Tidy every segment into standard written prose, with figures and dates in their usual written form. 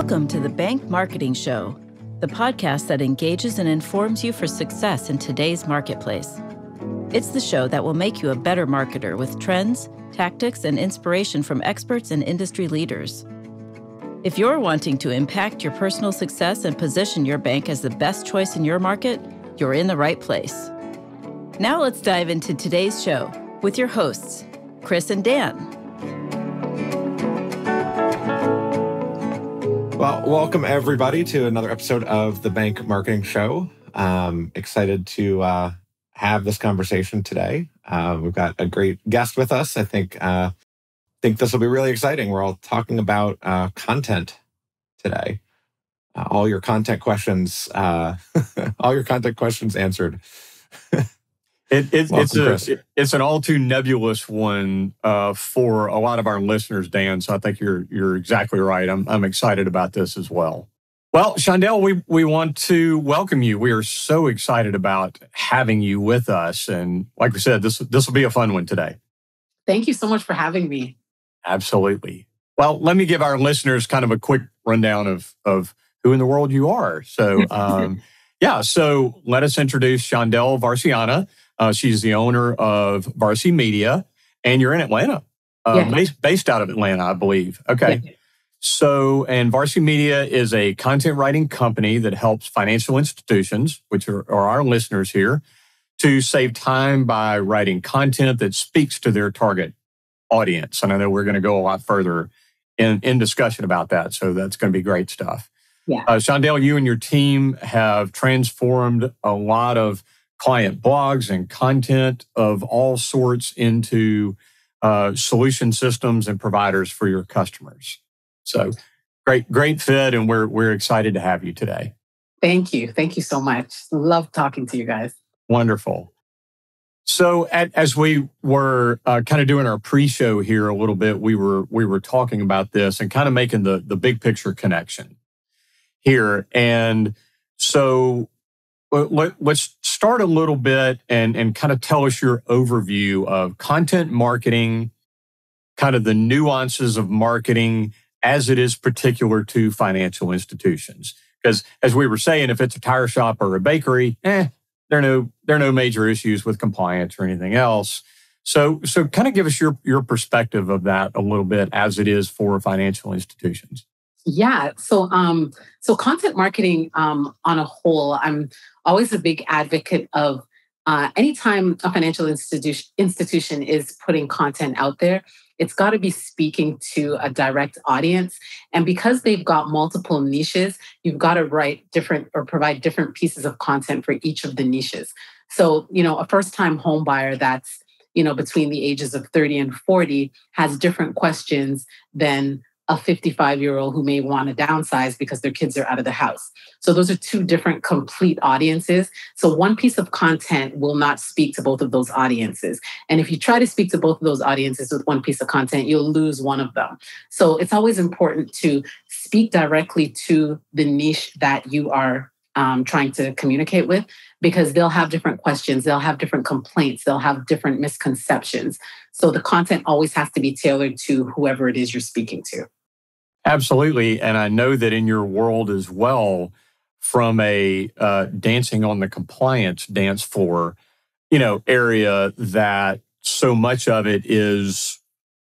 Welcome to the Bank Marketing Show, the podcast that engages and informs you for success in today's marketplace. It's the show that will make you a better marketer with trends, tactics, and inspiration from experts and industry leaders. If you're wanting to impact your personal success and position your bank as the best choice in your market, you're in the right place. Now let's dive into today's show with your hosts, Chris and Dan. Well, welcome everybody to another episode of the Bank Marketing Show. Excited to have this conversation today. We've got a great guest with us. I think this will be really exciting. We're all talking about content today. All your content questions, answered. It's an all too nebulous one for a lot of our listeners, Dan. So I think you're exactly right. I'm excited about this as well. Well, Shondell, we want to welcome you. We are so excited about having you with us, and like we said, this will be a fun one today. Thank you so much for having me. Absolutely. Well, let me give our listeners kind of a quick rundown of who in the world you are. So, so let us introduce Shondell Varcianna. She's the owner of Varci Media, and you're in Atlanta, based out of Atlanta, I believe. Okay. Yeah. So, and Varci Media is a content writing company that helps financial institutions, which are our listeners here, to save time by writing content that speaks to their target audience. And I know we're going to go a lot further in discussion about that. So that's going to be great stuff. Yeah. Shondell, you and your team have transformed a lot of client blogs and content of all sorts into solution systems and providers for your customers. So great fit, and we're excited to have you today. Thank you. Thank you so much. Love talking to you guys. Wonderful. So as we were kind of doing our pre-show here a little bit, we were talking about this and kind of making the big picture connection here. And so let's start a little bit and kind of tell us your overview of content marketing, kind of the nuances of marketing as it is particular to financial institutions. Because as we were saying, if it's a tire shop or a bakery, there are no major issues with compliance or anything else. So kind of give us your perspective of that a little bit as it is for financial institutions. Yeah. So content marketing on a whole, I'm always a big advocate of anytime a financial institution is putting content out there, it's got to be speaking to a direct audience. And because they've got multiple niches, you've got to write different or provide different pieces of content for each of the niches. So, a first-time home buyer that's, between the ages of 30 and 40 has different questions than a 55-year-old who may want to downsize because their kids are out of the house. So those are two different complete audiences. So one piece of content will not speak to both of those audiences. And if you try to speak to both of those audiences with one piece of content, you'll lose one of them. So it's always important to speak directly to the niche that you are trying to communicate with, because they'll have different questions, they'll have different complaints, they'll have different misconceptions. So the content always has to be tailored to whoever it is you're speaking to. Absolutely. And I know that in your world as well, from a dancing on the compliance dance floor, area, that so much of it is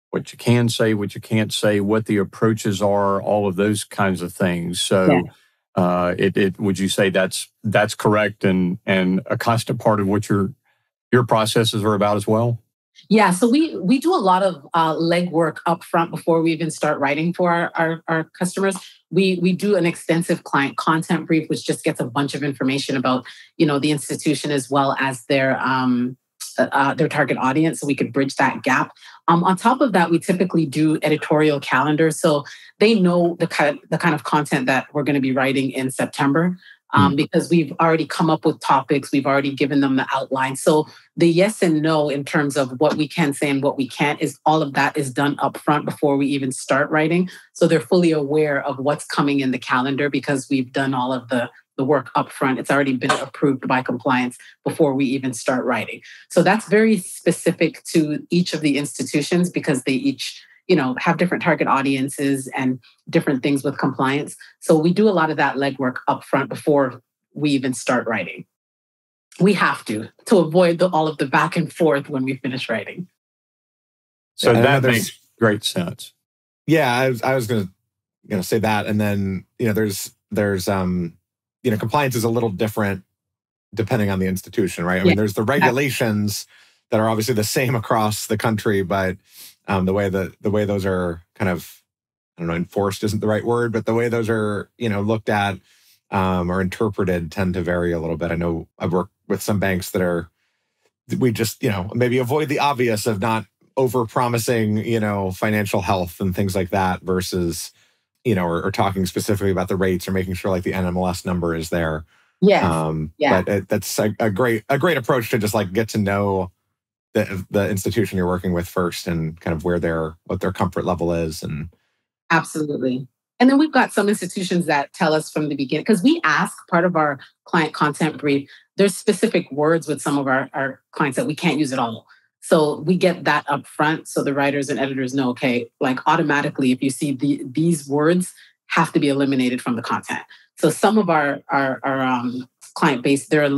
what you can say, what you can't say, what the approaches are, all of those kinds of things. So would you say that's correct and a constant part of what your processes are about as well? Yeah, so we do a lot of legwork up front before we even start writing for our customers. We do an extensive client content brief, which just gets a bunch of information about the institution as well as their target audience, so we could bridge that gap. On top of that, we typically do editorial calendars, so they know the kind of content that we're going to be writing in September. Because we've already come up with topics, we've already given them the outline. So the yes and no in terms of what we can say and what we can't, is all of that is done up front before we even start writing. So they're fully aware of what's coming in the calendar because we've done all of the work up front. It's already been approved by compliance before we even start writing. So that's very specific to each of the institutions because they each have different target audiences and different things with compliance. So we do a lot of that legwork upfront before we even start writing. We have to avoid all of the back and forth when we finish writing. So that makes great sense. Yeah, I was going to say that, and then there's compliance is a little different depending on the institution, right? I mean, there's the regulations that are obviously the same across the country, but the way those are kind of, I don't know, enforced isn't the right word, but the way those are looked at or interpreted tend to vary a little bit. I know I've worked with some banks that we just maybe avoid the obvious of not over promising financial health and things like that versus or talking specifically about the rates or making sure like the NMLS number is there. Yes. But that's a great approach to just like get to know the institution you're working with first and kind of what their comfort level is. And absolutely. And then we've got some institutions that tell us from the beginning, because we ask part of our client content brief, there's specific words with some of our clients that we can't use at all. So we get that up front so the writers and editors know, okay, like automatically, if you see these words have to be eliminated from the content. So some of our client base, they're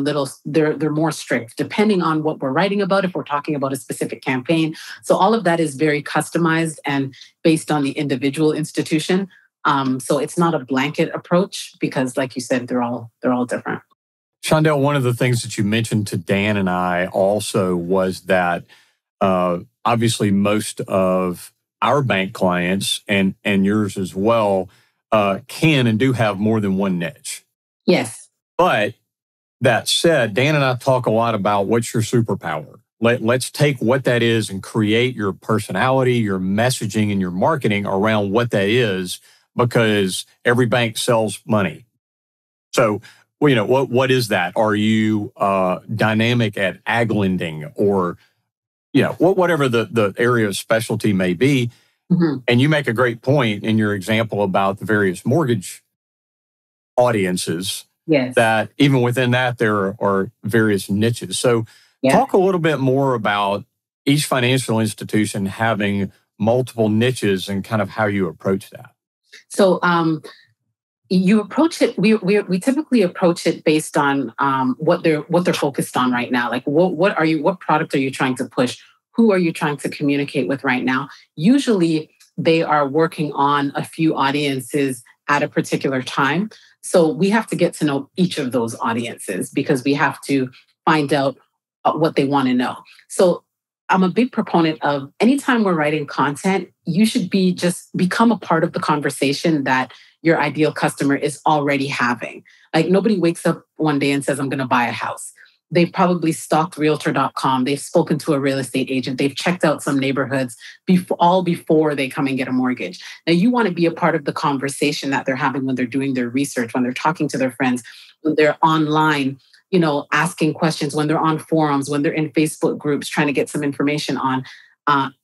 more strict depending on what we're writing about, if we're talking about a specific campaign. So all of that is very customized and based on the individual institution. So it's not a blanket approach because, like you said, they're all different. Shondell, one of the things that you mentioned to Dan and I also was that obviously most of our bank clients and yours as well can and do have more than one niche. Yes. But that said, Dan and I talk a lot about what's your superpower. Let's take what that is and create your personality, your messaging, and your marketing around what that is, because every bank sells money. So, what is that? Are you dynamic at ag lending or, whatever the area of specialty may be? Mm-hmm. And you make a great point in your example about the various mortgage audiences. Yes. That even within that, there are various niches. So talk a little bit more about each financial institution having multiple niches and kind of how you approach that. So you approach it. We typically approach it based on what they're focused on right now. Like what product are you trying to push? Who are you trying to communicate with right now? Usually they are working on a few audiences at a particular time. So we have to get to know each of those audiences because we have to find out what they want to know. So I'm a big proponent of anytime we're writing content, you should just become a part of the conversation that your ideal customer is already having. Like nobody wakes up one day and says, I'm going to buy a house. They've probably stalked realtor.com. They've spoken to a real estate agent. They've checked out some neighborhoods before they come and get a mortgage. Now, you want to be a part of the conversation that they're having when they're doing their research, when they're talking to their friends, when they're online, asking questions, when they're on forums, when they're in Facebook groups trying to get some information on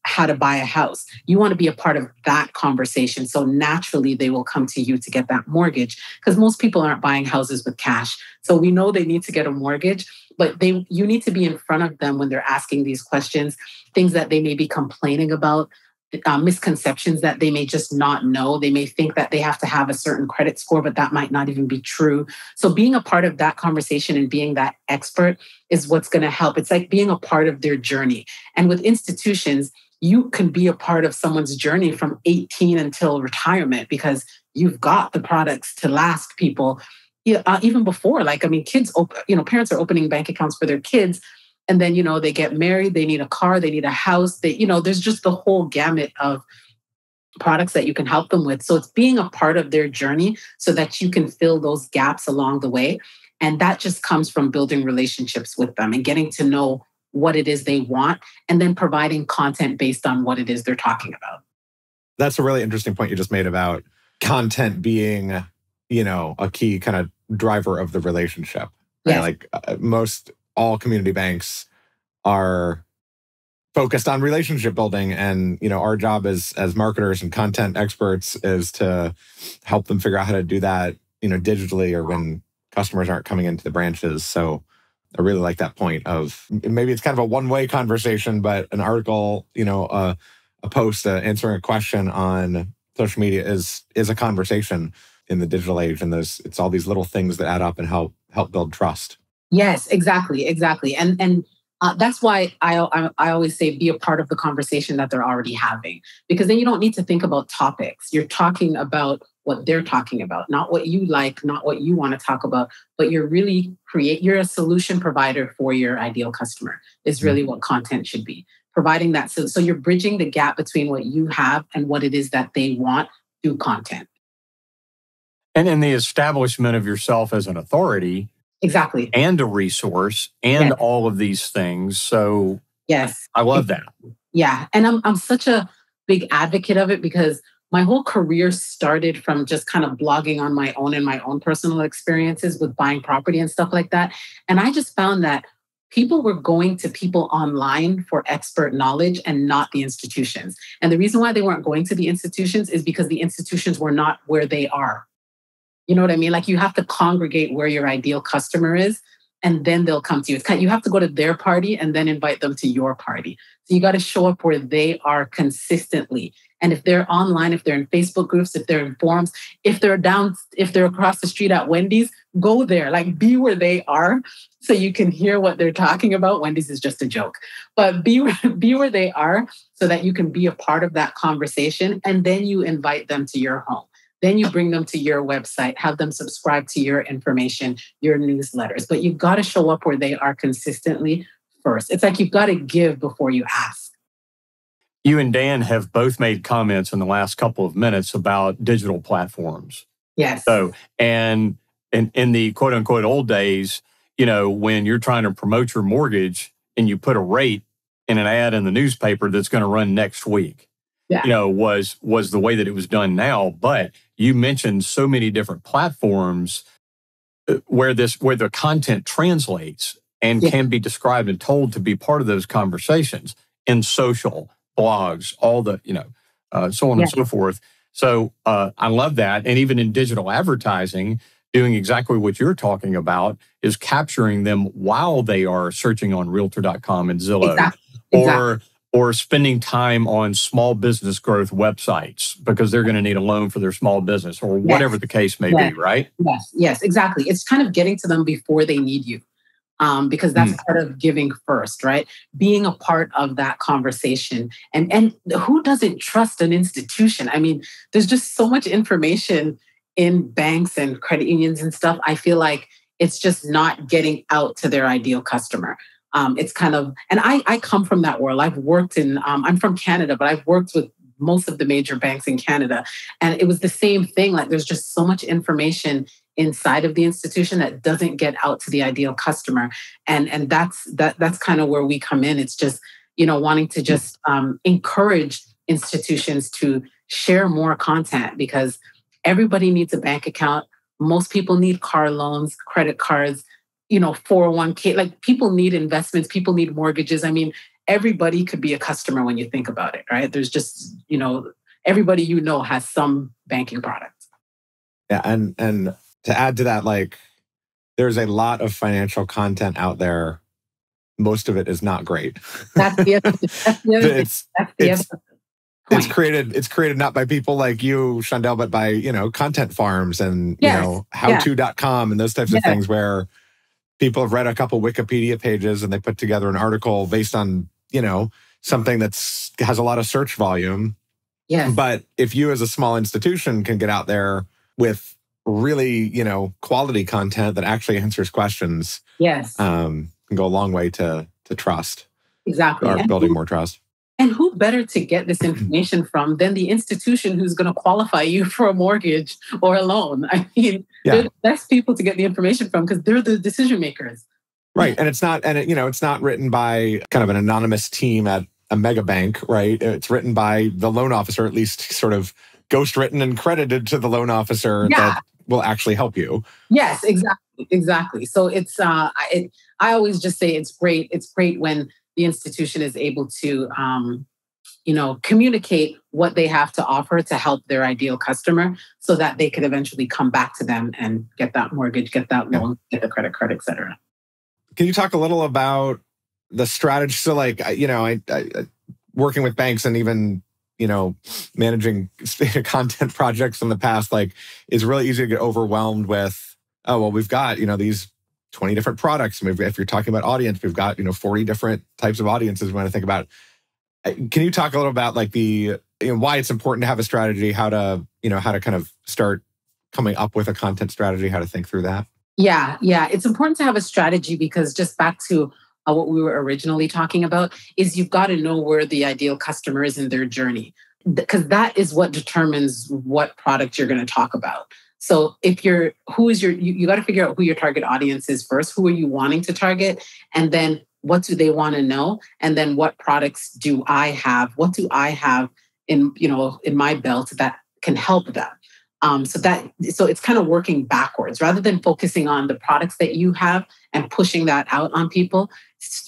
how to buy a house. You want to be a part of that conversation. So naturally, they will come to you to get that mortgage because most people aren't buying houses with cash. So we know they need to get a mortgage, but you need to be in front of them when they're asking these questions, things that they may be complaining about, misconceptions that they may just not know. They may think that they have to have a certain credit score, but that might not even be true. So being a part of that conversation and being that expert is what's going to help. It's like being a part of their journey. And with institutions, you can be a part of someone's journey from 18 until retirement because you've got the products to last people even before. Kids, parents are opening bank accounts for their kids. And then, they get married, they need a car, they need a house. There's just the whole gamut of products that you can help them with. So it's being a part of their journey so that you can fill those gaps along the way. And that just comes from building relationships with them and getting to know what it is they want and then providing content based on what it is they're talking about. That's a really interesting point you just made about content being, a key kind of driver of the relationship. Yes. All community banks are focused on relationship building. And, our job as marketers and content experts is to help them figure out how to do that, digitally or when customers aren't coming into the branches. So I really like that point of maybe it's kind of a one-way conversation, but an article, a a post, answering a question on social media is a conversation in the digital age, and it's all these little things that add up and help build trust. Yes, exactly, and that's why I always say be a part of the conversation that they're already having, because then you don't need to think about topics. You're talking about what they're talking about, not what you like, not what you want to talk about, but you're a solution provider for your ideal customer is really what content should be. Providing that. So you're bridging the gap between what you have and what it is that they want through content. And in the establishment of yourself as an authority. Exactly. And a resource and all of these things. So yes, I love that. Yeah. And I'm such a big advocate of it because my whole career started from just kind of blogging on my own and my own personal experiences with buying property and stuff like that. And I just found that people were going to people online for expert knowledge and not the institutions. And the reason why they weren't going to the institutions is because the institutions were not where they are. You know what I mean? Like you have to congregate where your ideal customer is, and then they'll come to you. It's kind of, you have to go to their party and then invite them to your party. So you got to show up where they are consistently. And if they're online, if they're in Facebook groups, if they're in forums, if they're across the street at Wendy's, go there. Like be where they are so you can hear what they're talking about. Wendy's is just a joke, but be where they are so that you can be a part of that conversation. And then you invite them to your home. Then you bring them to your website, have them subscribe to your information, your newsletters. But you've got to show up where they are consistently first. It's like you've got to give before you ask. You and Dan have both made comments in the last couple of minutes about digital platforms. Yes. So, and in the quote unquote old days, when you're trying to promote your mortgage and you put a rate in an ad in the newspaper that's going to run next week. Was the way that it was done now. But you mentioned so many different platforms where the content translates and can be described and told to be part of those conversations in social blogs, all the, so on and so forth. So I love that. And even in digital advertising, doing exactly what you're talking about is capturing them while they are searching on Realtor.com and Zillow. Exactly. Or spending time on small business growth websites because they're going to need a loan for their small business or whatever the case may be, right? Yes, exactly. It's kind of getting to them before they need you because that's part of giving first, right? Being a part of that conversation. And who doesn't trust an institution? I mean, there's just so much information in banks and credit unions and stuff. I feel like it's just not getting out to their ideal customer. It's kind of, and I come from that world. I've worked I'm from Canada, but I've worked with most of the major banks in Canada. And it was the same thing. Like there's just so much information inside of the institution that doesn't get out to the ideal customer. And that's kind of where we come in. It's just, wanting to just encourage institutions to share more content because everybody needs a bank account. Most people need car loans, credit cards, 401k, like people need investments, people need mortgages. I mean, everybody could be a customer when you think about it, right? There's just, everybody has some banking products. Yeah. And to add to that, like there's a lot of financial content out there. Most of it is not great. That's the other It's created not by people like you, Shondell, but by, content farms and, howto.com and those types of things where people have read a couple Wikipedia pages and they put together an article based on, something has a lot of search volume. Yes. But if you as a small institution can get out there with really, quality content that actually answers questions, can go a long way to trust. Exactly. Or building more trust. And who better to get this information from than the institution who's going to qualify you for a mortgage or a loan? I mean, they're the best people to get the information from because they're the decision makers. Right. And it's not written by kind of an anonymous team at a mega bank, right? It's written by the loan officer, at least sort of ghostwritten and credited to the loan officer that will actually help you. Yes, exactly. So it's, I always just say it's great. It's great when the institution is able to, communicate what they have to offer to help their ideal customer so that they could eventually come back to them and get that mortgage, get that loan, get the credit card, et cetera. Can you talk a little about the strategy? So like, I working with banks and even managing content projects in the past, like it's really easy to get overwhelmed with, oh, well, we've got, these 20 different products. And if you're talking about audience, we've got, 40 different types of audiences we want to think about. Can you talk a little about like the, why it's important to have a strategy, how to kind of start coming up with a content strategy, how to think through that? Yeah. It's important to have a strategy because just back to what we were originally talking about is you've got to know where the ideal customer is in their journey, because that is what determines what product you're going to talk about. So you got to figure out who your target audience is first. Who are you wanting to target? And then what do they want to know? And then what products do I have? What do I have in my belt that can help them? So it's kind of working backwards rather than focusing on the products that you have and pushing that out on people.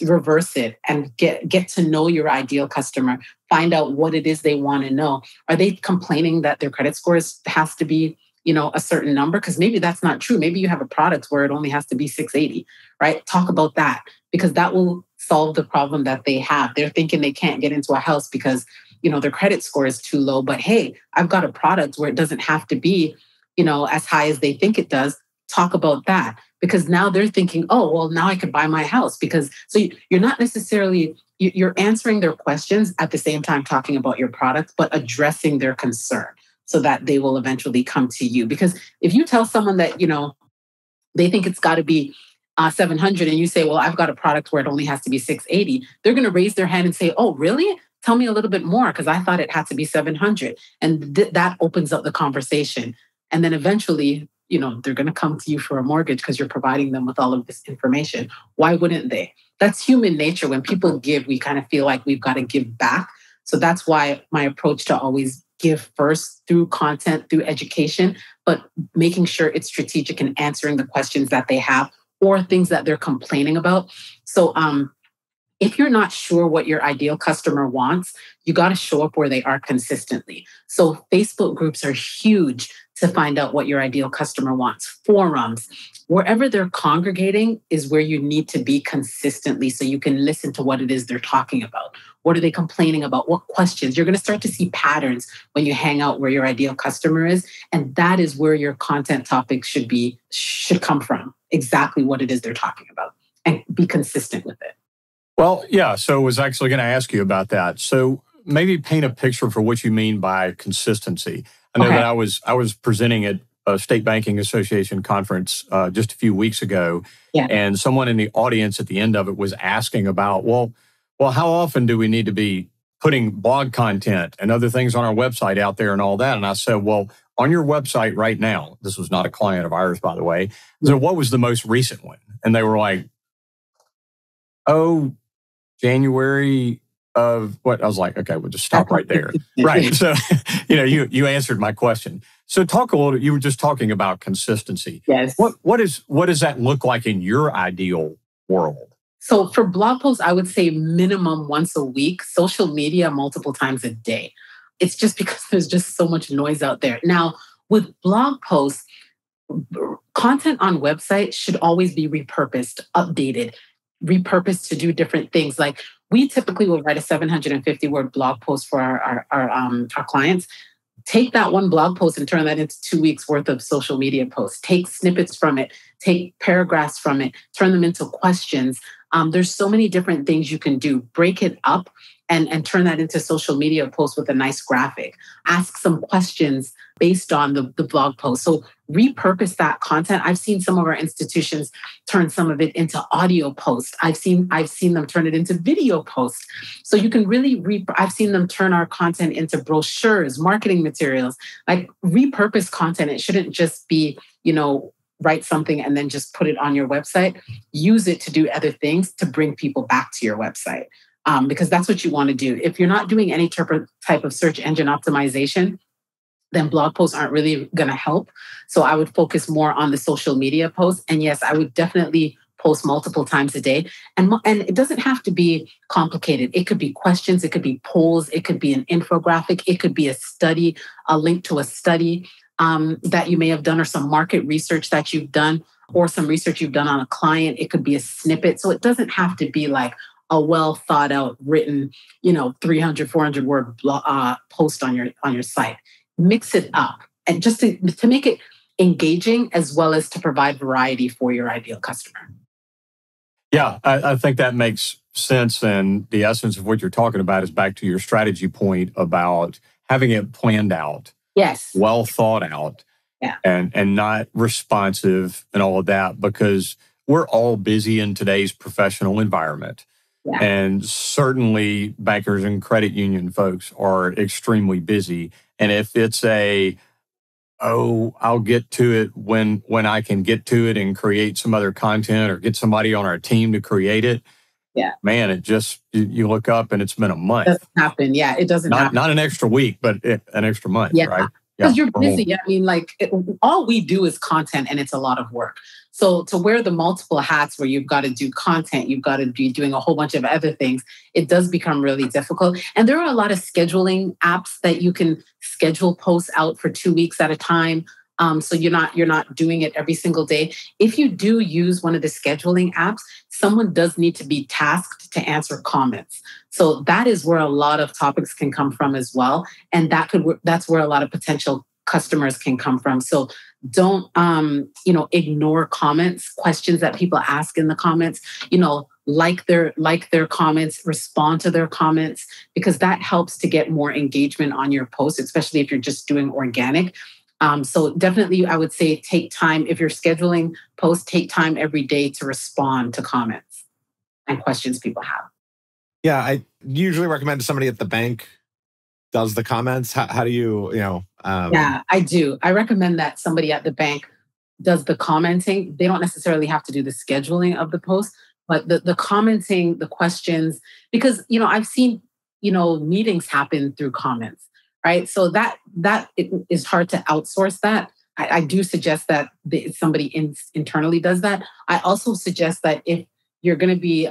Reverse it and get to know your ideal customer. Find out what it is they want to know. Are they complaining that their credit scores has to be, a certain number? Because maybe that's not true. Maybe you have a product where it only has to be 680, right? Talk about that because that will solve the problem that they have. They're thinking they can't get into a house because their credit score is too low. But hey, I've got a product where it doesn't have to be, as high as they think it does. Talk about that because now they're thinking, oh, well, now I could buy my house so you're not necessarily, you're answering their questions at the same time talking about your product, but addressing their concern so that they will eventually come to you. Because if you tell someone that, they think it's got to be 700 and you say, well, I've got a product where it only has to be 680, they're going to raise their hand and say, oh, really? Tell me a little bit more because I thought it had to be 700. And that opens up the conversation. And then eventually, they're going to come to you for a mortgage because you're providing them with all of this information. Why wouldn't they? That's human nature. When people give, we kind of feel like we've got to give back. So that's why my approach to always give first through content, through education, but making sure it's strategic and answering the questions that they have or things that they're complaining about. So, if you're not sure what your ideal customer wants, you got to show up where they are consistently. So Facebook groups are huge to find out what your ideal customer wants. Forums, wherever they're congregating is where you need to be consistently so you can listen to what it is they're talking about. What are they complaining about? What questions? You're going to start to see patterns when you hang out where your ideal customer is. And that is where your content topic should come from. Exactly what it is they're talking about and be consistent with it. Well, yeah. So I was actually going to ask you about that. So maybe paint a picture for what you mean by consistency. I know that I was presenting at a State Banking Association conference just a few weeks ago, and someone in the audience at the end of it was asking about, well, how often do we need to be putting blog content and other things on our website out there and all that? And I said, well, on your website right now, this was not a client of ours, by the way. So what was the most recent one? And they were like, oh, January of what? I was like, okay, we'll just stop right there. Right. So, you answered my question. So talk a little, you were just talking about consistency. Yes. What does that look like in your ideal world? So for blog posts, I would say minimum once a week, social media multiple times a day. It's just because there's just so much noise out there. Now, with blog posts, content on websites should always be repurposed, updated, repurposed to do different things. Like we typically will write a 750-word blog post for our clients. Take that one blog post and turn that into 2 weeks worth of social media posts. Take snippets from it, take paragraphs from it, turn them into questions. There's so many different things you can do. Break it up and turn that into social media posts with a nice graphic. Ask some questions based on the blog post. So repurpose that content. I've seen some of our institutions turn some of it into audio posts. I've seen them turn it into video posts. So you can really I've seen them turn our content into brochures, marketing materials, like repurpose content. It shouldn't just be, write something and then just put it on your website. Use it to do other things to bring people back to your website. Because that's what you want to do. If you're not doing any type of search engine optimization, then blog posts aren't really going to help. So I would focus more on the social media posts. And yes, I would definitely post multiple times a day. And it doesn't have to be complicated. It could be questions. It could be polls. It could be an infographic. It could be a study, a link to a study that you may have done or some market research that you've done or some research you've done on a client. It could be a snippet. So it doesn't have to be like a well thought out, written, 300, 400 word post on your site. Mix it up, and just to make it engaging as well as to provide variety for your ideal customer. Yeah, I think that makes sense. And the essence of what you're talking about is back to your strategy point about having it planned out. Yes. Well thought out. Yeah. And not responsive and all of that, because we're all busy in today's professional environment. Yeah. And certainly bankers and credit union folks are extremely busy. And if it's I'll get to it when I can get to it and create some other content or get somebody on our team to create it. Yeah. Man, it just, you look up and it's been a month. It doesn't happen. Yeah, it doesn't happen. Not an extra week, but an extra month, yeah. Right? Because you're busy. I mean, all we do is content, and it's a lot of work. So to wear the multiple hats where you've got to do content, you've got to be doing a whole bunch of other things, it does become really difficult. And there are a lot of scheduling apps that you can schedule posts out for 2 weeks at a time. So you're not doing it every single day. If you do use one of the scheduling apps, someone does need to be tasked to answer comments. So that is where a lot of topics can come from as well, and that's where a lot of potential customers can come from. So don't ignore comments, questions that people ask in the comments. Like their comments, respond to their comments, because that helps to get more engagement on your post, especially if you're just doing organic. So definitely, I would say take time. If you're scheduling posts, take time every day to respond to comments and questions people have. Yeah, I usually recommend somebody at the bank does the comments. How do you, Yeah, I do. I recommend that somebody at the bank does the commenting. They don't necessarily have to do the scheduling of the post, but the commenting, the questions, because, I've seen, meetings happen through comments. Right. So that it is hard to outsource that. I do suggest that somebody internally does that. I also suggest that if you're going to be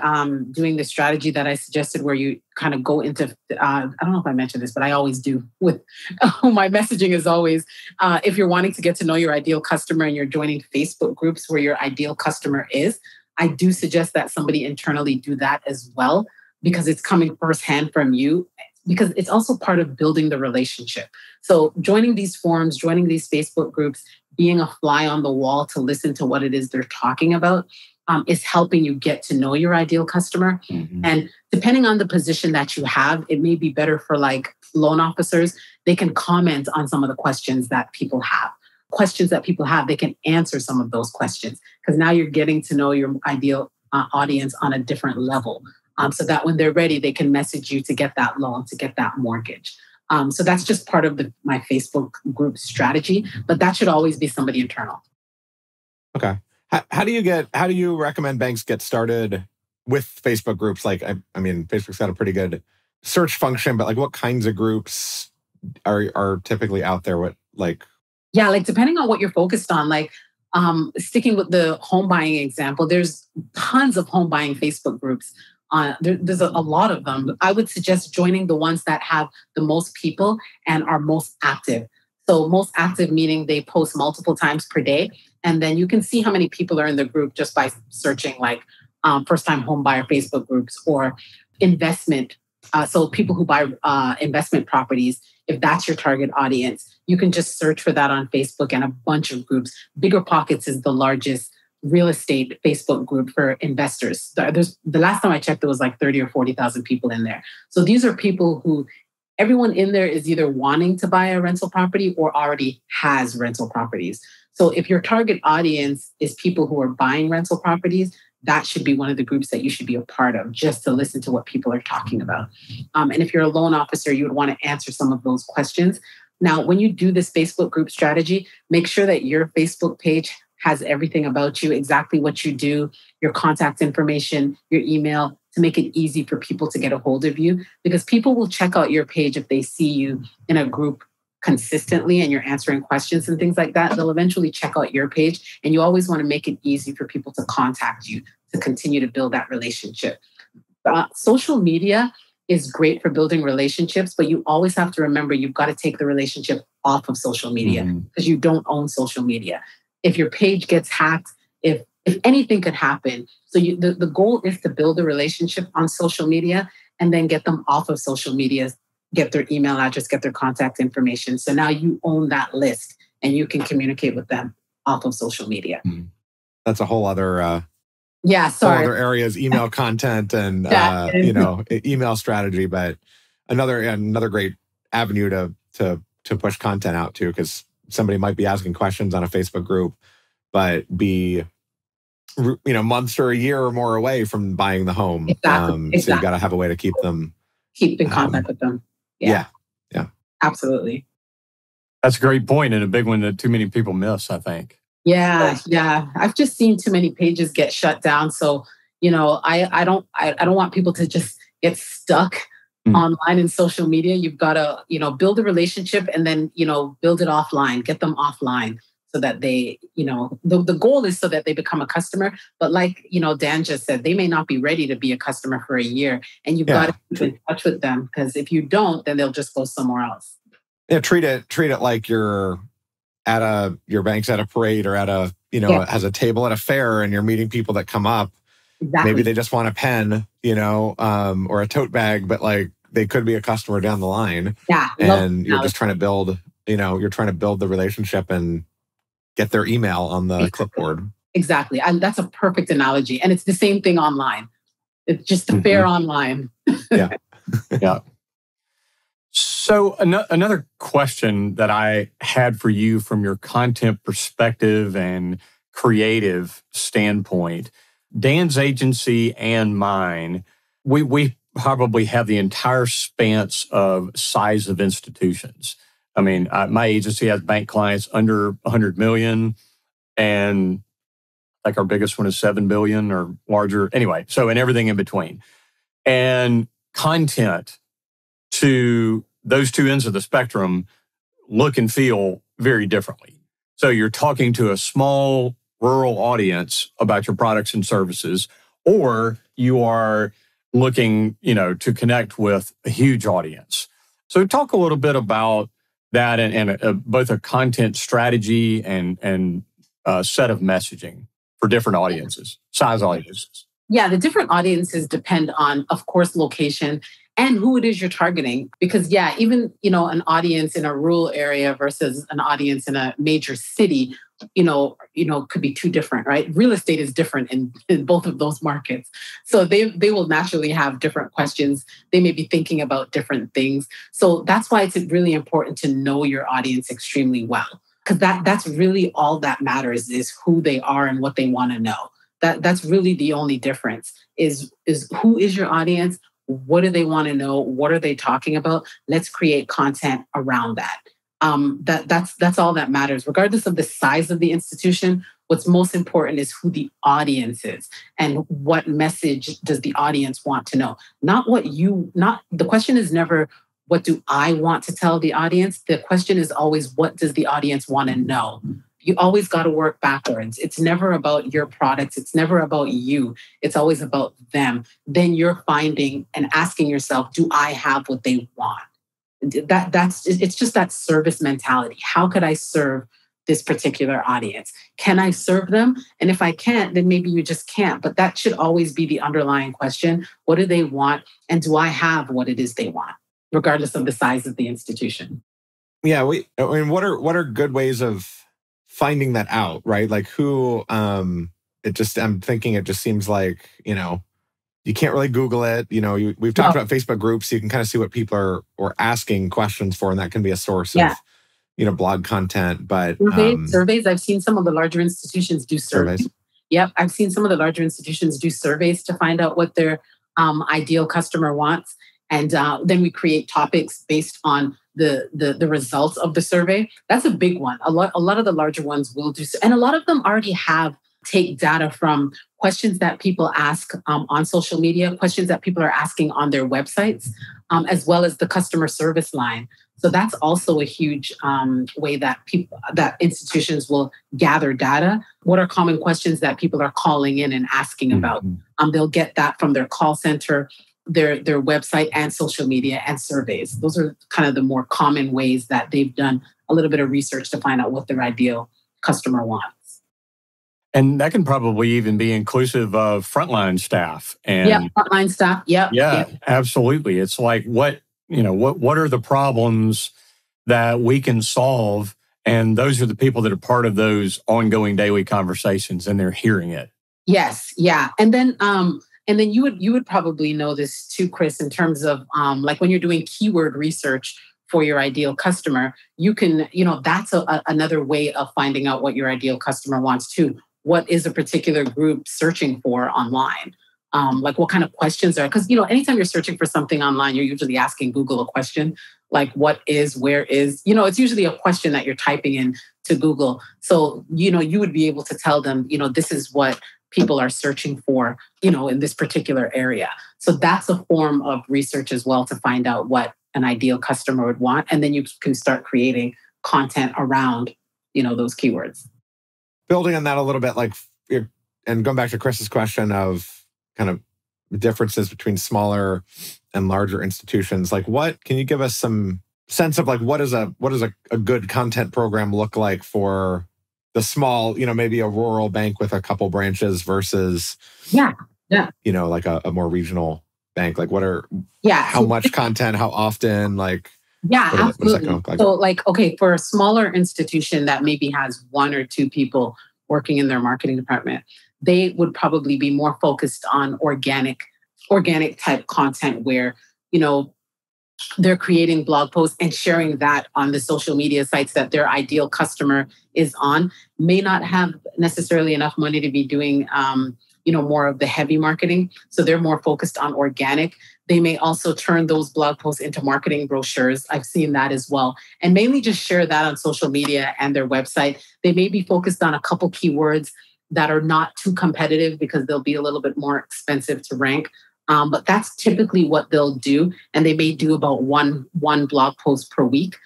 doing the strategy that I suggested, where you kind of go into, I don't know if I mentioned this, but I always do with my messaging is always, if you're wanting to get to know your ideal customer and you're joining Facebook groups where your ideal customer is, I do suggest that somebody internally do that as well, because it's coming firsthand from you. Because it's also part of building the relationship. So joining these forums, joining these Facebook groups, being a fly on the wall to listen to what it is they're talking about is helping you get to know your ideal customer. Mm-hmm. And depending on the position that you have, it may be better for loan officers. They can comment on some of the questions that people have. They can answer some of those questions, because now you're getting to know your ideal audience on a different level. So that when they're ready, they can message you to get that loan, to get that mortgage. So that's just part of my Facebook group strategy, but that should always be somebody internal. Okay. How do you recommend banks get started with Facebook groups? I mean, Facebook's got a pretty good search function, but what kinds of groups are typically out there? Yeah, depending on what you're focused on, sticking with the home buying example, there's tons of home buying Facebook groups. There's a lot of them. I would suggest joining the ones that have the most people and are most active. So most active meaning they post multiple times per day. And then you can see how many people are in the group just by searching first-time home buyer Facebook groups or investment. So people who buy investment properties, if that's your target audience, you can just search for that on Facebook and a bunch of groups. Bigger Pockets is the largest real estate Facebook group for investors. The last time I checked, there was 30 or 40,000 people in there. So these are people who, everyone in there is either wanting to buy a rental property or already has rental properties. So if your target audience is people who are buying rental properties, that should be one of the groups that you should be a part of, just to listen to what people are talking about. And if you're a loan officer, you would want to answer some of those questions. Now, when you do this Facebook group strategy, make sure that your Facebook page has everything about you, exactly what you do, your contact information, your email, to make it easy for people to get a hold of you. Because people will check out your page if they see you in a group consistently and you're answering questions and things like that. They'll eventually check out your page. And you always want to make it easy for people to contact you to continue to build that relationship. Social media is great for building relationships, but you always have to remember you've got to take the relationship off of social media, because you don't own social media. If your page gets hacked, if if anything could happen. So the goal is to build a relationship on social media and then get them off of social media, get their email address, get their contact information. So now you own that list and you can communicate with them off of social media. That's a whole other whole other areas, email content and email strategy, but another great avenue to push content out to, because somebody might be asking questions on a Facebook group, but be months or a year or more away from buying the home. Exactly. So you got to have a way to keep in contact with them. Yeah. Absolutely. That's a great point and a big one that too many people miss, I think. Yeah. I've just seen too many pages get shut down. So, I don't want people to just get stuck online in social media. You've got to, build a relationship and then, build it offline, get them offline so that they, the goal is so that they become a customer. But like, Dan just said, they may not be ready to be a customer for a year, and you've got to keep in touch with them, because if you don't, then they'll just go somewhere else. Yeah. Treat it like your bank's at a parade or at a, has a table at a fair, and you're meeting people that come up. Exactly. Maybe they just want a pen, or a tote bag, but like they could be a customer down the line. Yeah. And you're just trying to build, the relationship and get their email on the clipboard. Exactly. And that's a perfect analogy. And it's the same thing online. It's just the fair online. Yeah. Yeah. So another question that I had for you from your content perspective and creative standpoint, Dan's agency and mine, we probably have the entire span of size of institutions. I mean, my agency has bank clients under 100 million, and like our biggest one is 7 billion or larger. Anyway, so and everything in between. And content to those two ends of the spectrum look and feel very differently. So you're talking to a small rural audience about your products and services, or you are looking, to connect with a huge audience. So talk a little bit about that and both a content strategy and set of messaging for different audiences, size audiences. Yeah, the different audiences depend on, of course, location and who it is you're targeting. Because even, an audience in a rural area versus an audience in a major city, could be too different, right? Real estate is different in both of those markets. So they will naturally have different questions. They may be thinking about different things. So that's why it's really important to know your audience extremely well. Because that's really all that matters, is who they are and what they want to know. That's really the only difference is who is your audience? What do they want to know? What are they talking about? Let's create content around that. That's all that matters. Regardless of the size of the institution, what's most important is who the audience is and what message does the audience want to know. The question is never, what do I want to tell the audience? The question is always, what does the audience want to know? You always got to work backwards. It's never about your products. It's never about you. It's always about them. Then you're finding and asking yourself, do I have what they want? It's just that service mentality. How could I serve this particular audience? Can I serve them? And if I can't, then maybe you just can't. But that should always be the underlying question. What do they want? And do I have what it is they want, regardless of the size of the institution? Yeah. What are good ways of finding that out, right? Like who, I'm thinking it just seems like, you can't really Google it. We've talked about Facebook groups. So you can kind of see what people are asking questions for, and that can be a source of, blog content. But surveys, I've seen some of the larger institutions do surveys. Yep. I've seen some of the larger institutions do surveys to find out what their ideal customer wants. And then we create topics based on the results of the survey. That's a big one. A lot of the larger ones will do so. And a lot of them already take data from questions that people ask on social media, questions that people are asking on their websites, as well as the customer service line. So that's also a huge way that institutions will gather data. What are common questions that people are calling in and asking about? They'll get that from their call center, their website, and social media and surveys. Those are kind of the more common ways that they've done a little bit of research to find out what their ideal customer wants. And that can probably even be inclusive of frontline staff. And frontline staff. Yeah, absolutely. It's like what are the problems that we can solve? And those are the people that are part of those ongoing daily conversations, and they're hearing it. Yes, yeah. And then you would probably know this too, Chris, in terms of like when you're doing keyword research for your ideal customer, you can, that's another way of finding out what your ideal customer wants too. What is a particular group searching for online? Like what kind of questions are, because, anytime you're searching for something online, you're usually asking Google a question like what is, where is, it's usually a question that you're typing in to Google. So, you would be able to tell them, this is what people are searching for, in this particular area. So that's a form of research as well to find out what an ideal customer would want. And then you can start creating content around, those keywords. Building on that a little bit, and going back to Chris's question of kind of differences between smaller and larger institutions, can you give us some sense of what does a good content program look like for the small, maybe a rural bank with a couple branches versus like a more regional bank? How much content, how often, absolutely. What does that look like? So for a smaller institution that maybe has one or two people working in their marketing department, they would probably be more focused on organic type content where, they're creating blog posts and sharing that on the social media sites that their ideal customer is on. May not have necessarily enough money to be doing, more of the heavy marketing. So they're more focused on organic. They may also turn those blog posts into marketing brochures. I've seen that as well. And mainly just share that on social media and their website. They may be focused on a couple keywords that are not too competitive because they'll be a little bit more expensive to rank. But that's typically what they'll do. And they may do about one blog post per week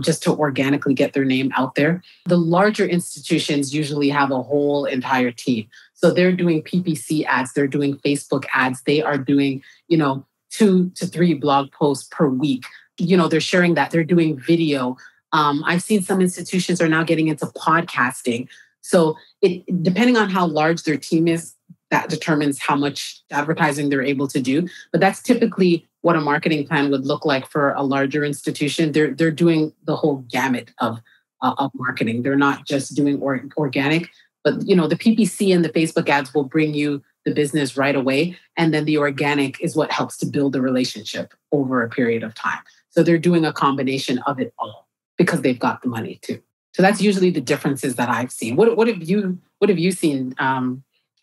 just to organically get their name out there. The larger institutions usually have a whole entire team. So they're doing PPC ads, they're doing Facebook ads, they are doing, 2 to 3 blog posts per week. They're sharing that, they're doing video. I've seen some institutions are now getting into podcasting. So depending on how large their team is, that determines how much advertising they're able to do. But that's typically what a marketing plan would look like for a larger institution. They're doing the whole gamut of marketing. They're not just doing organic, but the PPC and the Facebook ads will bring you the business right away. And then the organic is what helps to build the relationship over a period of time. So they're doing a combination of it all because they've got the money too. So that's usually the differences that I've seen. What have you seen,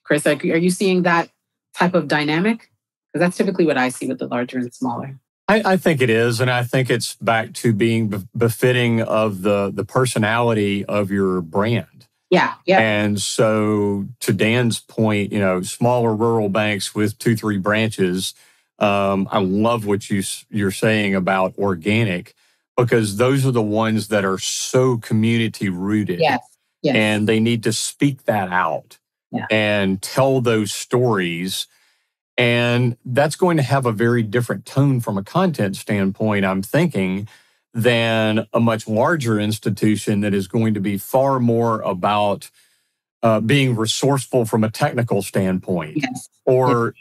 Chris? Are you seeing that type of dynamic? Because that's typically what I see with the larger and smaller. I think it is. And I think it's back to being befitting of the personality of your brand. Yeah. And so to Dan's point, smaller rural banks with 2-3 branches, I love what you're saying about organic, because those are the ones that are so community rooted. Yes. And they need to speak that out and tell those stories. And that's going to have a very different tone from a content standpoint, I'm thinking, than a much larger institution that is going to be far more about being resourceful from a technical standpoint. Yes. Or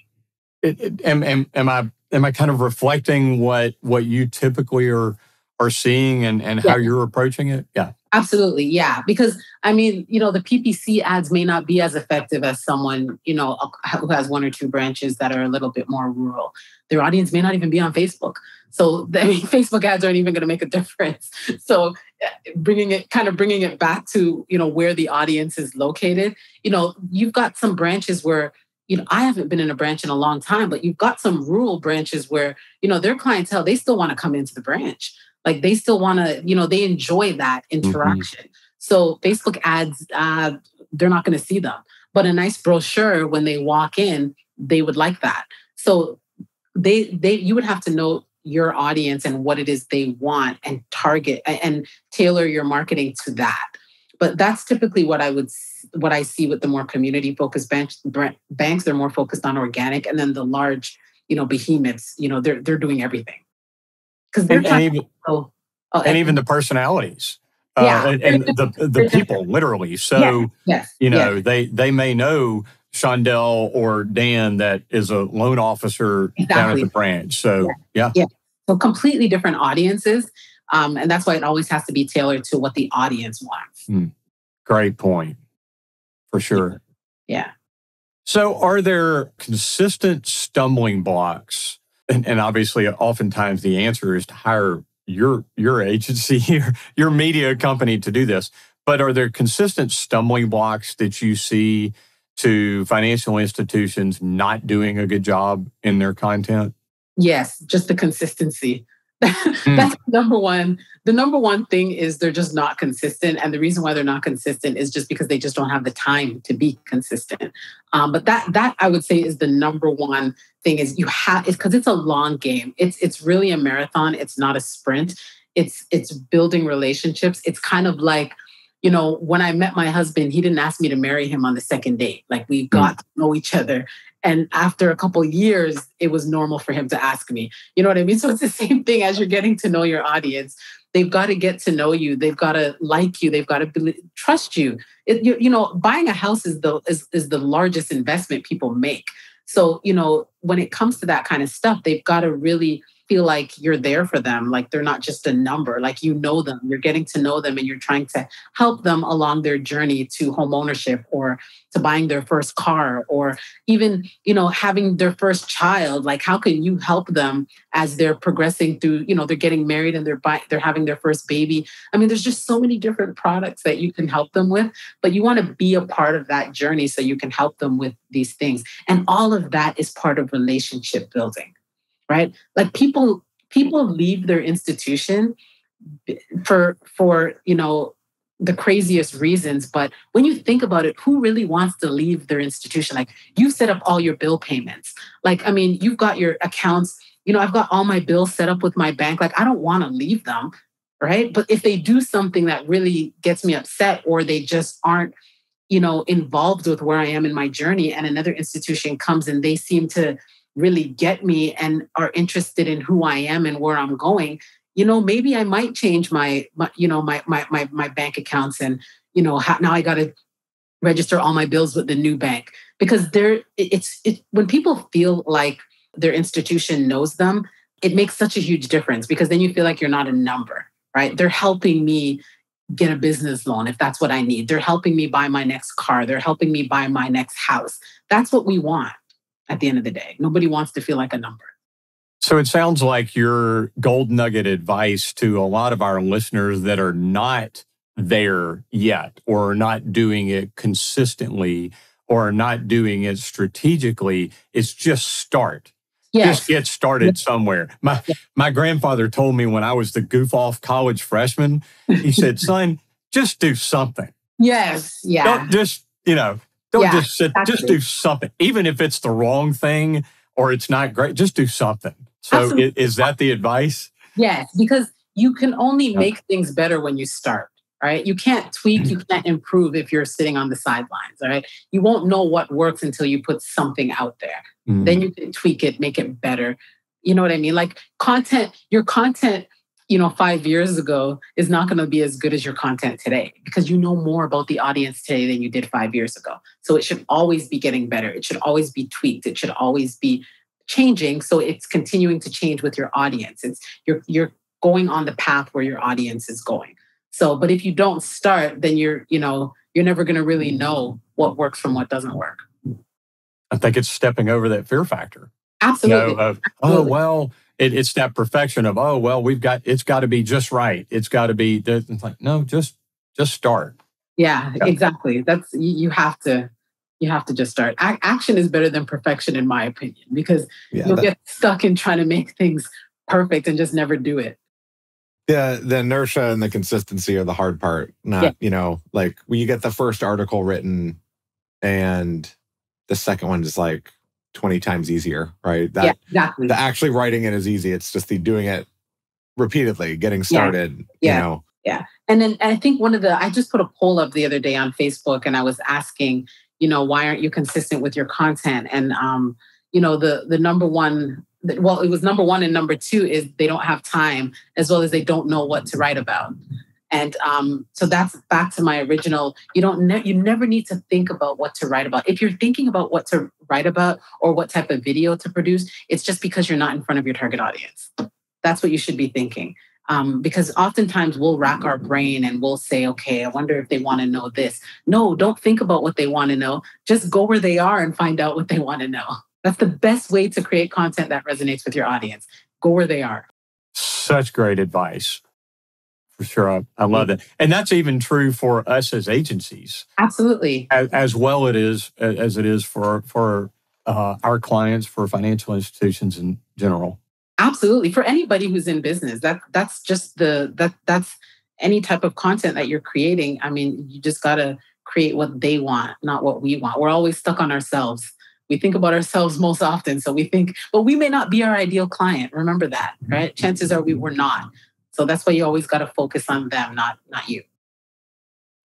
am I kind of reflecting what you typically are seeing and how you're approaching it? Yeah. Absolutely. Yeah. Because the PPC ads may not be as effective as someone, who has 1 or 2 branches that are a little bit more rural. Their audience may not even be on Facebook. So Facebook ads aren't even going to make a difference. So bringing it back to, where the audience is located, you've got some branches where, I haven't been in a branch in a long time, but you've got some rural branches where, their clientele, they still want to come into the branch. Like they still want to, they enjoy that interaction. Mm-hmm. So Facebook ads, they're not going to see them. But a nice brochure when they walk in, they would like that. So you would have to know your audience and what it is they want and target and tailor your marketing to that. But that's typically what I see with the more community focused banks. They're more focused on organic, and then the large, behemoths, they're doing everything. And even the personalities and the people literally. So, they may know Shondell or Dan that is a loan officer down at the branch. So, yeah. So completely different audiences. And that's why it always has to be tailored to what the audience wants. Great point. For sure. Yeah. So are there consistent stumbling blocks? And obviously, oftentimes the answer is to hire your agency, your media company to do this. But are there consistent stumbling blocks that you see to financial institutions not doing a good job in their content? Yes, just the consistency. That's number one. The number one thing is they're just not consistent. And the reason why they're not consistent is just because they just don't have the time to be consistent. But that I would say is the number one thing is it's because it's a long game. It's really a marathon. It's not a sprint. It's building relationships. It's kind of like, when I met my husband, he didn't ask me to marry him on the second date. Like we got to know each other. And after a couple of years, it was normal for him to ask me. You know what I mean? So it's the same thing as you're getting to know your audience. They've got to get to know you. They've got to like you. They've got to trust you. Buying a house is the largest investment people make. So, when it comes to that kind of stuff, they've got to really feel like you're there for them. Like they're not just a number, like them, you're getting to know them and you're trying to help them along their journey to home ownership or to buying their first car or even, having their first child. Like how can you help them as they're progressing through, they're getting married and they're having their first baby. I mean, there's just so many different products that you can help them with, but you want to be a part of that journey so you can help them with these things. And all of that is part of relationship building. Right? Like people leave their institution for the craziest reasons. But when you think about it, who really wants to leave their institution? Like you set up all your bill payments. Like, I mean, you've got your accounts, I've got all my bills set up with my bank. Like I don't want to leave them. Right. But if they do something that really gets me upset or they just aren't, involved with where I am in my journey and another institution comes and they seem to really get me and are interested in who I am and where I'm going, maybe I might change my bank accounts and, now I got to register all my bills with the new bank because when people feel like their institution knows them, it makes such a huge difference because then you feel like you're not a number, right? They're helping me get a business loan if that's what I need. They're helping me buy my next car. They're helping me buy my next house. That's what we want. At the end of the day, nobody wants to feel like a number. So it sounds like your gold nugget advice to a lot of our listeners that are not there yet or are not doing it consistently or are not doing it strategically is just start. Yes. Just get started somewhere. My grandfather told me when I was the goof off college freshman, he said, son, just do something. Yes. Yeah. Don't just, Don't just sit, just do something. Even if it's the wrong thing or it's not great, just do something. So is that the advice? Yes, because you can only make things better when you start, right? You can't tweak, you can't improve if you're sitting on the sidelines, all right? You won't know what works until you put something out there. Then you can tweak it, make it better. You know what I mean? Like your content, 5 years ago is not going to be as good as your content today because you know more about the audience today than you did 5 years ago. So it should always be getting better. It should always be tweaked. It should always be changing. So it's continuing to change with your audience. You're going on the path where your audience is going. So, but if you don't start, then you're never going to really know what works from what doesn't work. I think it's stepping over that fear factor. Absolutely. It's that perfection of, it's got to be just right. It's got to be, it's like, no, just start. Yeah, exactly. That's, you have to just start. Action is better than perfection, in my opinion, because you'll get stuck in trying to make things perfect and just never do it. Yeah, the inertia and the consistency are the hard part. Not, like when you get the first article written and the second one is like 20 times easier, right? Exactly. The actually writing it is easy. It's just the doing it repeatedly, getting started, Yeah. And then I think I just put a poll up the other day on Facebook and I was asking, why aren't you consistent with your content? And, the number one, it was number one and number two is they don't have time as well as they don't know what to write about. And so that's back to my original. You never need to think about what to write about. If you're thinking about what to write about or what type of video to produce, it's just because you're not in front of your target audience. That's what you should be thinking. Because oftentimes we'll rack our brain and we'll say, okay, I wonder if they want to know this. No, don't think about what they want to know. Just go where they are and find out what they want to know. That's the best way to create content that resonates with your audience. Go where they are. Such great advice. For sure. I love that. And that's even true for us as agencies. Absolutely. As well as it is for our clients, for financial institutions in general. Absolutely. For anybody who's in business, that's just that's any type of content that you're creating. I mean, you just got to create what they want, not what we want. We're always stuck on ourselves. We think about ourselves most often. So we think, but we may not be our ideal client. Remember that, right? Chances are we're not. So that's why you always got to focus on them, not you.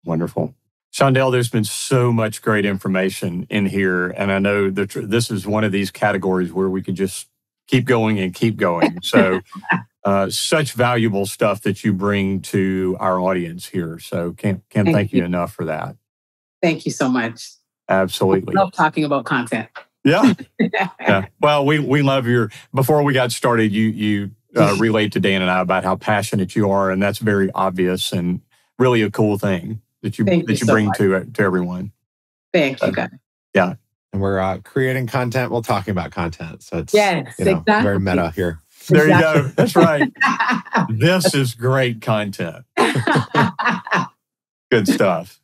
Wonderful. Shondell, there's been so much great information in here. And I know that this is one of these categories where we could just keep going and keep going. So such valuable stuff that you bring to our audience here. So can't thank you enough for that. Thank you so much. Absolutely. I love talking about content. Yeah. Yeah. Well, we love before we got started, you relayed to Dan and I about how passionate you are. And that's very obvious and really a cool thing that you bring to everyone. Thank you, guys. Yeah. And we're creating content while talking about content. So it's exactly. very meta here. There you go. That's right. This is great content. Good stuff.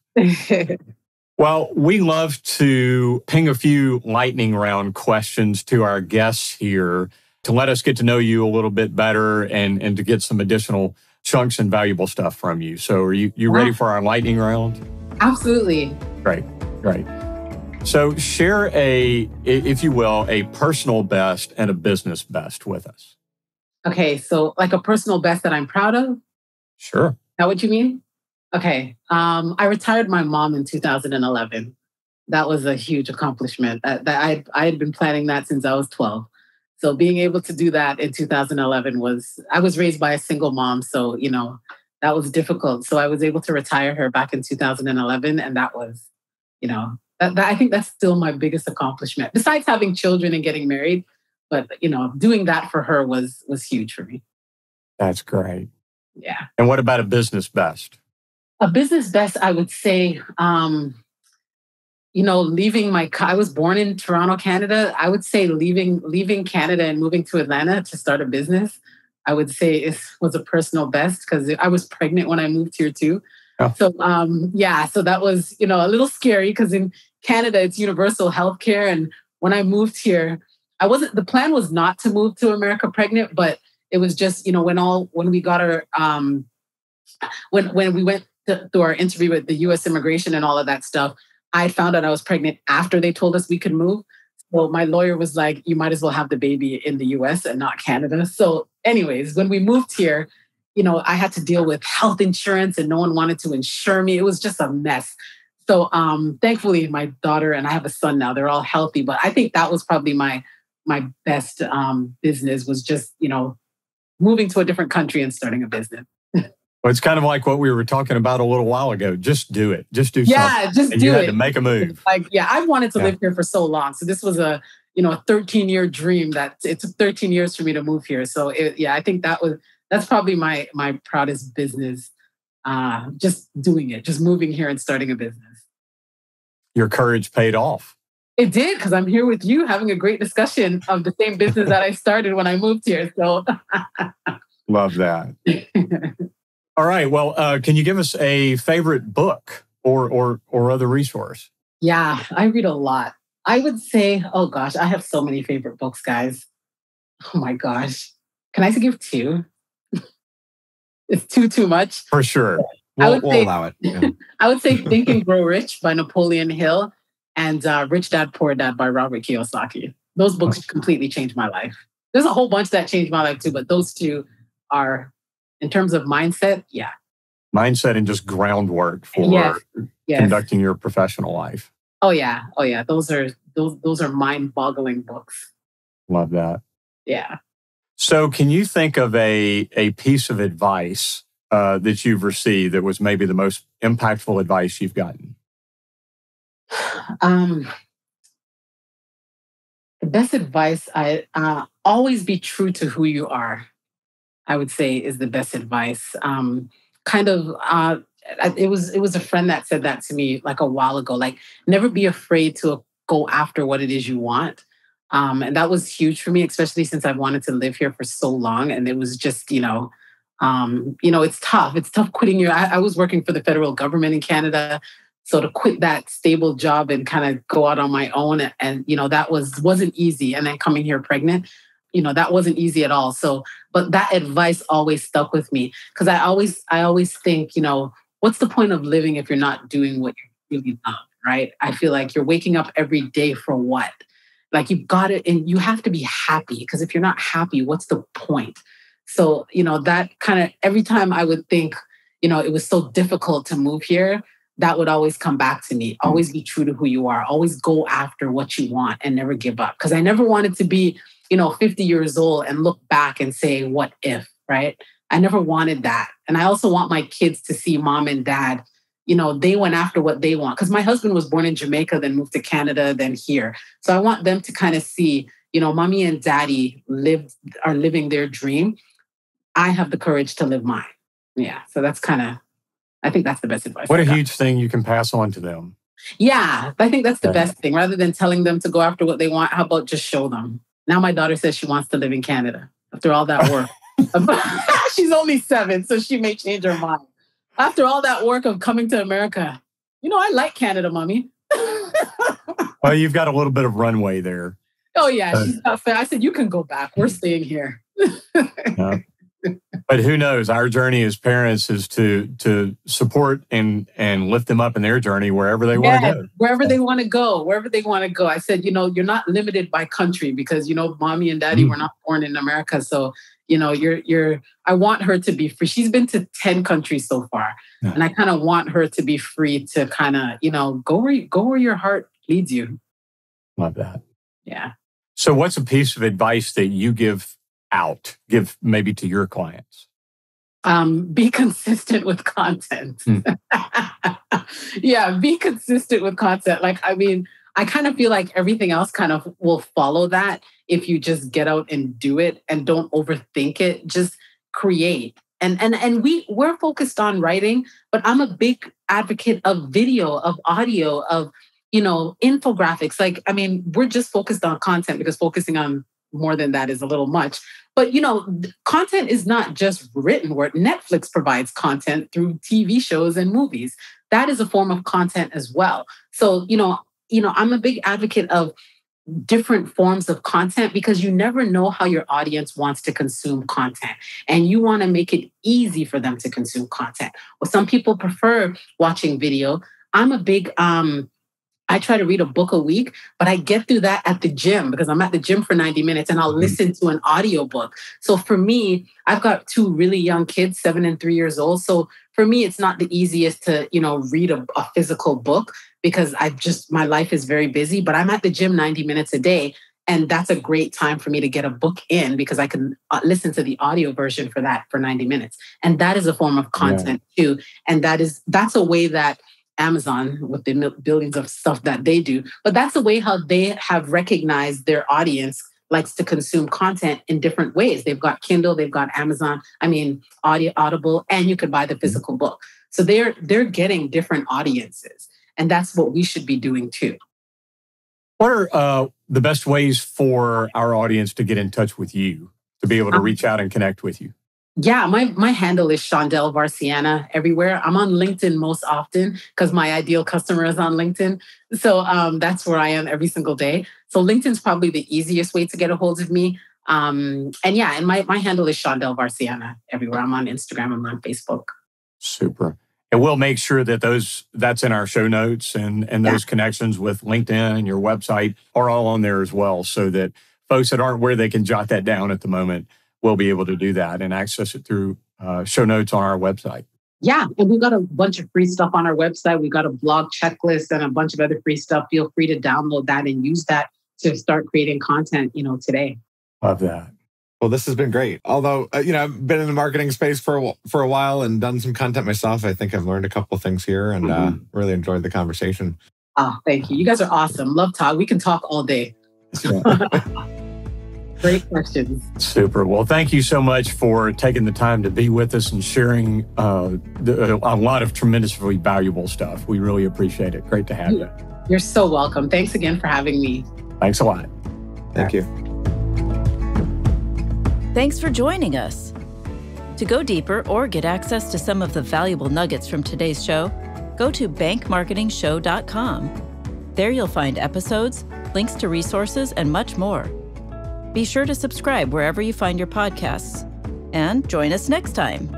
Well, we love to ping a few lightning round questions to our guests here to let us get to know you a little bit better and to get some additional chunks and valuable stuff from you. So are you ready for our lightning round? Absolutely. Great. So share if you will, a personal best and a business best with us. Okay, so like a personal best that I'm proud of? Sure. Is that what you mean? Okay. I retired my mom in 2011. That was a huge accomplishment. I had been planning that since I was 12. So being able to do that in 2011 I was raised by a single mom. So, that was difficult. So I was able to retire her back in 2011. And that was, I think that's still my biggest accomplishment besides having children and getting married. But, doing that for her was huge for me. That's great. Yeah. And what about a business best? A business best, I would say, leaving I was born in Toronto, Canada. I would say leaving Canada and moving to Atlanta to start a business, I would say was a personal best because I was pregnant when I moved here too. Oh. So, so that was, a little scary because in Canada, it's universal healthcare. And when I moved here, the plan was not to move to America pregnant, but it was just, when we got our, when we went through our interview with the U.S. immigration and all of that stuff, I found out I was pregnant after they told us we could move. So my lawyer was like, you might as well have the baby in the U.S. and not Canada. So anyways, when we moved here, I had to deal with health insurance and no one wanted to insure me. It was just a mess. So thankfully, my daughter and I have a son now, they're all healthy. But I think that was probably my best business was just, moving to a different country and starting a business. Well, it's kind of like what we were talking about a little while ago. Just do it. Just do something. Yeah, just and do it. You had to make a move. I've wanted to live here for so long. So this was a 13-year dream that it took 13 years for me to move here. So I think that's probably my proudest business. Just doing it, just moving here and starting a business. Your courage paid off. It did, because I'm here with you having a great discussion of the same business that I started when I moved here. So love that. All right. Well, can you give us a favorite book or other resource? Yeah, I read a lot. I would say, oh gosh, I have so many favorite books, guys. Oh my gosh. Can I give two? It's too much? For sure. We'll allow it. Yeah. I would say Think and Grow Rich by Napoleon Hill and Rich Dad, Poor Dad by Robert Kiyosaki. Those books completely changed my life. There's a whole bunch that changed my life too, but those two are, in terms of mindset, yeah. Mindset and just groundwork for conducting your professional life. Oh yeah. Those are mind-boggling books. Love that. Yeah. So can you think of a piece of advice that you've received that was maybe the most impactful advice you've gotten? The best advice, I always be true to who you are, I would say, is the best advice. It was a friend that said that to me like a while ago. Like, never be afraid to go after what it is you want. And that was huge for me, especially since I've wanted to live here for so long. And it was just, it's tough. It's tough quitting I was working for the federal government in Canada. So to quit that stable job and kind of go out on my own, and that wasn't easy. And then coming here pregnant, that wasn't easy at all. So, but that advice always stuck with me, because I always think, what's the point of living if you're not doing what you really love, right? I feel like you're waking up every day for what? Like, you've got it, and you have to be happy, because if you're not happy, what's the point? So, that kind of, every time I would think, it was so difficult to move here, that would always come back to me. Always be true to who you are. Always go after what you want and never give up. Because I never wanted to be, 50 years old and look back and say, what if, right? I never wanted that. And I also want my kids to see mom and dad, they went after what they want. Because my husband was born in Jamaica, then moved to Canada, then here. So I want them to kind of see, mommy and daddy are living their dream. I have the courage to live mine. Yeah. So that's I think that's the best advice. What a huge thing you can pass on to them. Yeah, I think that's the best thing. Rather than telling them to go after what they want, how about just show them? Now my daughter says she wants to live in Canada after all that work. She's only 7, so she may change her mind. After all that work of coming to America, I like Canada, mommy. Well, you've got a little bit of runway there. Oh, yeah. She's not fair. I said, you can go back. We're staying here. But who knows? Our journey as parents is to support and lift them up in their journey wherever they want to go. Wherever they want to go. I said, you're not limited by country, because, mommy and daddy were not born in America. So, I want her to be free. She's been to 10 countries so far. Yeah. And I kind of want her to be free to kind of, go where your heart leads you. Love that. Yeah. So what's a piece of advice that you give maybe to your clients? Be consistent with content. Yeah, be consistent with content. I kind of feel like everything else kind of will follow that if you just get out and do it and don't overthink it. Just create. And we're focused on writing, but I'm a big advocate of video, of audio, of infographics. We're just focused on content because focusing on more than that is a little much. But, content is not just written word. Netflix provides content through TV shows and movies. That is a form of content as well. So, I'm a big advocate of different forms of content, because you never know how your audience wants to consume content. And you want to make it easy for them to consume content. Well, some people prefer watching video. I'm a big... I try to read a book a week, but I get through that at the gym, because I'm at the gym for 90 minutes and I'll listen to an audiobook. So for me, I've got 2 really young kids, 7 and 3 years old. So for me, it's not the easiest to, read a physical book, because my life is very busy, but I'm at the gym 90 minutes a day. And that's a great time for me to get a book in, because I can listen to the audio version for 90 minutes. And that is a form of content too. And that's a way that Amazon, with the billions of stuff that they do, but that's the way how they have recognized their audience likes to consume content in different ways. They've got Kindle, they've got Amazon, Audible, and you could buy the physical book. So they're getting different audiences, and that's what we should be doing too. What are the best ways for our audience to get in touch with you, to be able to reach out and connect with you? Yeah, my handle is Shondell Varcianna everywhere. I'm on LinkedIn most often because my ideal customer is on LinkedIn. So that's where I am every single day. So LinkedIn's probably the easiest way to get a hold of me. And my handle is Shondell Varcianna everywhere. I'm on Instagram, I'm on Facebook. Super. And we'll make sure that that's in our show notes, and those connections with LinkedIn and your website are all on there as well, so that folks that aren't where they can jot that down at the moment will be able to do that and access it through show notes on our website. Yeah, and we've got a bunch of free stuff on our website. We've got a blog checklist and a bunch of other free stuff. Feel free to download that and use that to start creating content, today. Love that. Well, this has been great. Although, I've been in the marketing space for a while and done some content myself. I think I've learned a couple of things here and really enjoyed the conversation. Oh, thank you. You guys are awesome. Love talk. We can talk all day. Great questions. Super. Well, thank you so much for taking the time to be with us and sharing a lot of tremendously valuable stuff. We really appreciate it. Great to have you. You're so welcome. Thanks again for having me. Thanks a lot. Thank you. Thanks for joining us. To go deeper or get access to some of the valuable nuggets from today's show, go to bankmarketingshow.com. There you'll find episodes, links to resources, and much more. Be sure to subscribe wherever you find your podcasts. And join us next time.